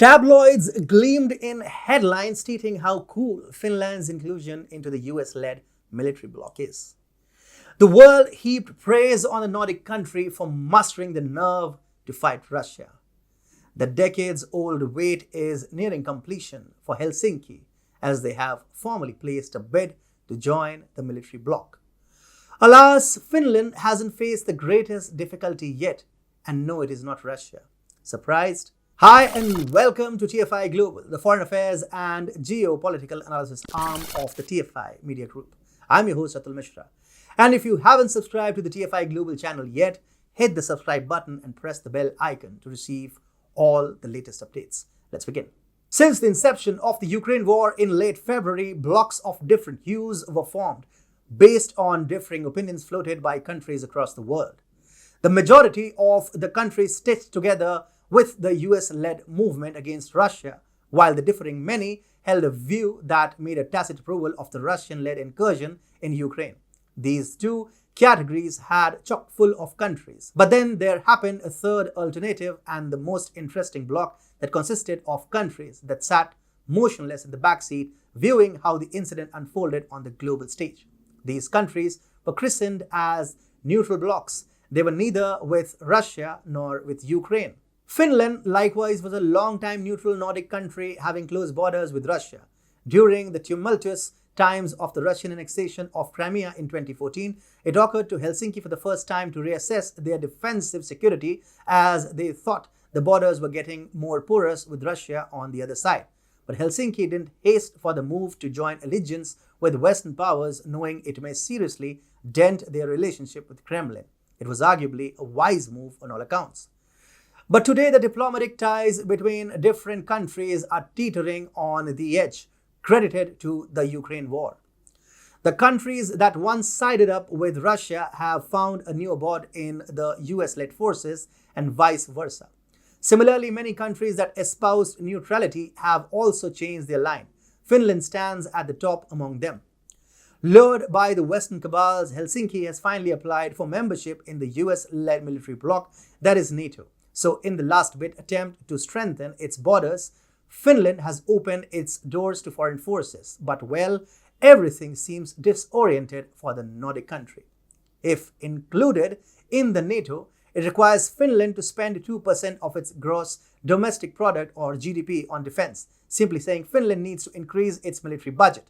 Tabloids gleamed in headlines stating how cool Finland's inclusion into the US-led military bloc is. The world heaped praise on the Nordic country for mustering the nerve to fight Russia. The decades-old wait is nearing completion for Helsinki, as they have formally placed a bid to join the military bloc. Alas, Finland hasn't faced the greatest difficulty yet, and no, it is not Russia. Surprised? Hi and welcome to TFI Global, the foreign affairs and geopolitical analysis arm of the TFI Media Group. I'm your host Atul Mishra. And if you haven't subscribed to the TFI Global channel yet, hit the subscribe button and press the bell icon to receive all the latest updates. Let's begin. Since the inception of the Ukraine war in late February, blocs of different hues were formed based on differing opinions floated by countries across the world. The majority of the countries stitched together with the US-led movement against Russia, while the differing many held a view that made a tacit approval of the Russian-led incursion in Ukraine. These two categories had chock full of countries. But then there happened a third alternative and the most interesting bloc that consisted of countries that sat motionless in the backseat, viewing how the incident unfolded on the global stage. These countries were christened as neutral blocs. They were neither with Russia nor with Ukraine. Finland, likewise, was a long-time neutral Nordic country having close borders with Russia. During the tumultuous times of the Russian annexation of Crimea in 2014, it occurred to Helsinki for the first time to reassess their defensive security as they thought the borders were getting more porous with Russia on the other side. But Helsinki didn't haste for the move to join allegiance with Western powers, knowing it may seriously dent their relationship with Kremlin. It was arguably a wise move on all accounts. But today, the diplomatic ties between different countries are teetering on the edge, credited to the Ukraine war. The countries that once sided up with Russia have found a new abode in the US-led forces and vice versa. Similarly, many countries that espoused neutrality have also changed their line. Finland stands at the top among them. Lured by the Western cabals, Helsinki has finally applied for membership in the US-led military bloc, that is NATO. So in the last-bit attempt to strengthen its borders, Finland has opened its doors to foreign forces. But well, everything seems disoriented for the Nordic country. If included in the NATO, it requires Finland to spend 2% of its gross domestic product or GDP on defense, simply saying Finland needs to increase its military budget.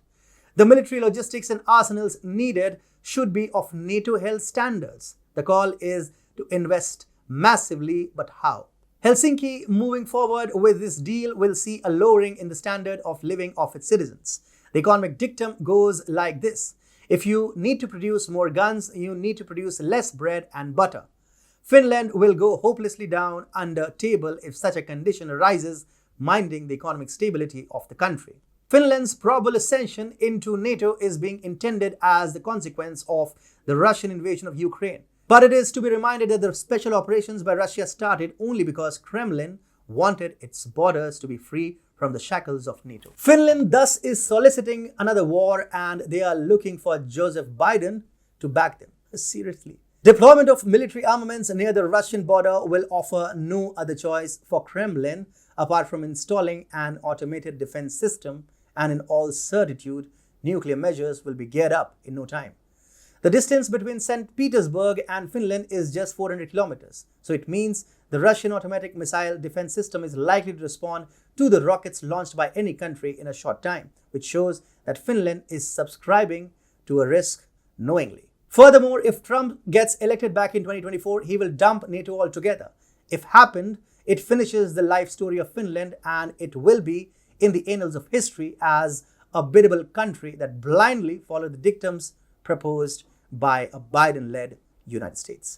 The military logistics and arsenals needed should be of NATO-held standards. The call is to invest massively, but how? Helsinki, moving forward with this deal, will see a lowering in the standard of living of its citizens. The economic dictum goes like this: if you need to produce more guns, you need to produce less bread and butter. Finland will go hopelessly down under table if such a condition arises, minding the economic stability of the country. Finland's probable ascension into NATO is being intended as the consequence of the Russian invasion of Ukraine. But it is to be reminded that the special operations by Russia started only because Kremlin wanted its borders to be free from the shackles of NATO. Finland thus is soliciting another war, and they are looking for Joseph Biden to back them. Seriously. Deployment of military armaments near the Russian border will offer no other choice for Kremlin apart from installing an automated defense system, and in all certitude, nuclear measures will be geared up in no time. The distance between St. Petersburg and Finland is just 400 kilometers. So it means the Russian automatic missile defense system is likely to respond to the rockets launched by any country in a short time, which shows that Finland is subscribing to a risk knowingly. Furthermore, if Trump gets elected back in 2024, he will dump NATO altogether. If happened, it finishes the life story of Finland, and it will be in the annals of history as a biddable country that blindly followed the dictums proposed by a Biden-led United States.